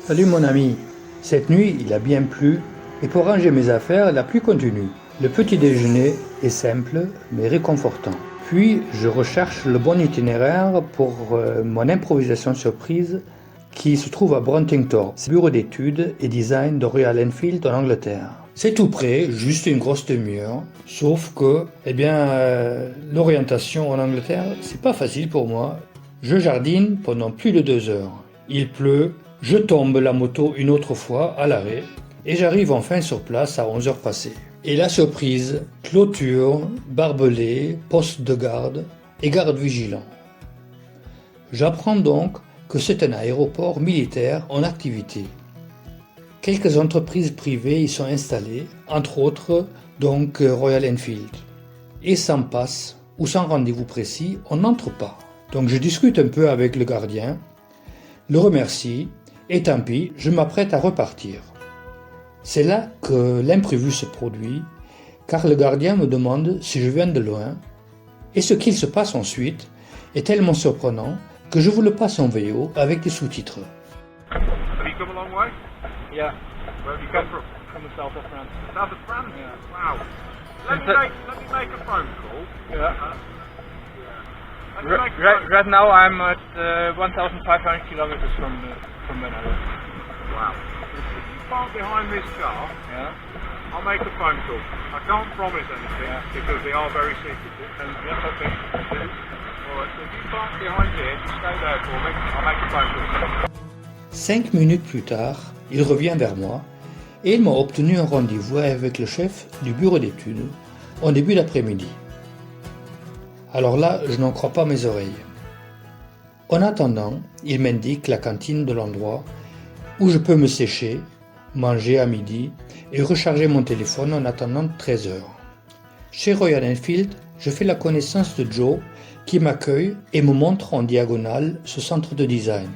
Salut mon ami, cette nuit il a bien plu et pour ranger mes affaires la pluie continue. Le petit déjeuner est simple mais réconfortant. Puis je recherche le bon itinéraire pour mon improvisation surprise qui se trouve à Bruntingthorpe, bureau d'études et design de Royal Enfield en Angleterre. C'est tout près, juste une grosse demi-heure, sauf que, l'orientation en Angleterre, c'est pas facile pour moi. Je jardine pendant plus de 2 heures. Il pleut, je tombe la moto une autre fois à l'arrêt et j'arrive enfin sur place à 11 heures passées. Et la surprise, clôture, barbelé, poste de garde et garde vigilant. J'apprends donc que c'est un aéroport militaire en activité. Quelques entreprises privées y sont installées, entre autres donc Royal Enfield. Et sans passe ou sans rendez-vous précis, on n'entre pas. Donc je discute un peu avec le gardien, le remercie et tant pis, je m'apprête à repartir. C'est là que l'imprévu se produit, car le gardien me demande si je viens de loin, et ce qu'il se passe ensuite est tellement surprenant que je vous le passe en VO avec des sous-titres. Have you come a long way? Yeah. Where have you come from? From the south of France. South of France? Yeah. Wow. Let me make a phone call. Yeah. Let me make a phone Right now I'm at 1,500 kilometers from Benelux. Wow. If you park behind this car, Yeah. I'll make a phone call. I can't promise anything because they are very secretive. And yes, okay. Alright, so if you park behind here, just stay there for me. I'll make a phone call. 5 minutes plus tard, il revient vers moi et il m'a obtenu un rendez-vous avec le chef du bureau d'études en début d'après-midi. Alors là, je n'en crois pas mes oreilles. En attendant, il m'indique la cantine de l'endroit où je peux me sécher, manger à midi et recharger mon téléphone en attendant 13 heures. Chez Royal Enfield, je fais la connaissance de Joe qui m'accueille et me montre en diagonale ce centre de design.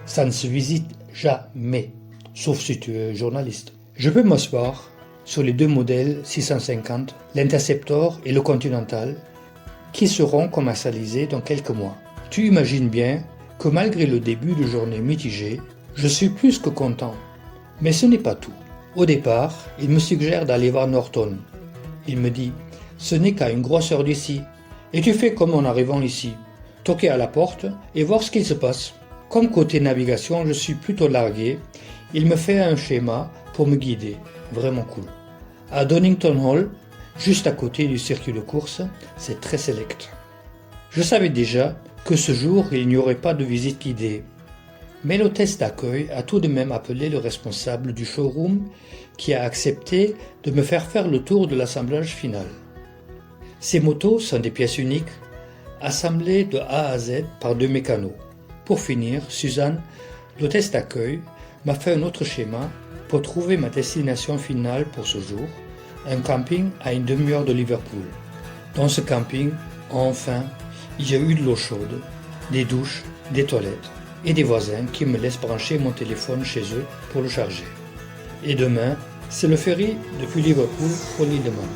Ça ne se visite jamais, sauf si tu es journaliste. Je peux m'asseoir sur les 2 modèles 650, l'Interceptor et le Continental, qui seront commercialisés dans quelques mois. Tu imagines bien que malgré le début de journée mitigé, je suis plus que content. Mais ce n'est pas tout. Au départ, il me suggère d'aller voir Norton. Il me dit « Ce n'est qu'à une grosse heure d'ici. Et tu fais comme en arrivant ici. Toquer à la porte et voir ce qu'il se passe. » Comme côté navigation, je suis plutôt largué. Il me fait un schéma pour me guider. Vraiment cool. À Donington Hall, juste à côté du circuit de course, c'est très select. Je savais déjà que ce jour, il n'y aurait pas de visite guidée. Mais l'hôtesse d'accueil a tout de même appelé le responsable du showroom qui a accepté de me faire le tour de l'assemblage final. Ces motos sont des pièces uniques, assemblées de A à Z par 2 mécanos. Pour finir, Suzanne, l'hôtesse d'accueil, m'a fait un autre schéma pour trouver ma destination finale pour ce jour, un camping à une demi-heure de Liverpool. Dans ce camping, enfin, il y a eu de l'eau chaude, des douches, des toilettes et des voisins qui me laissent brancher mon téléphone chez eux pour le charger. Et demain, c'est le ferry depuis Liverpool pour l'île de Man.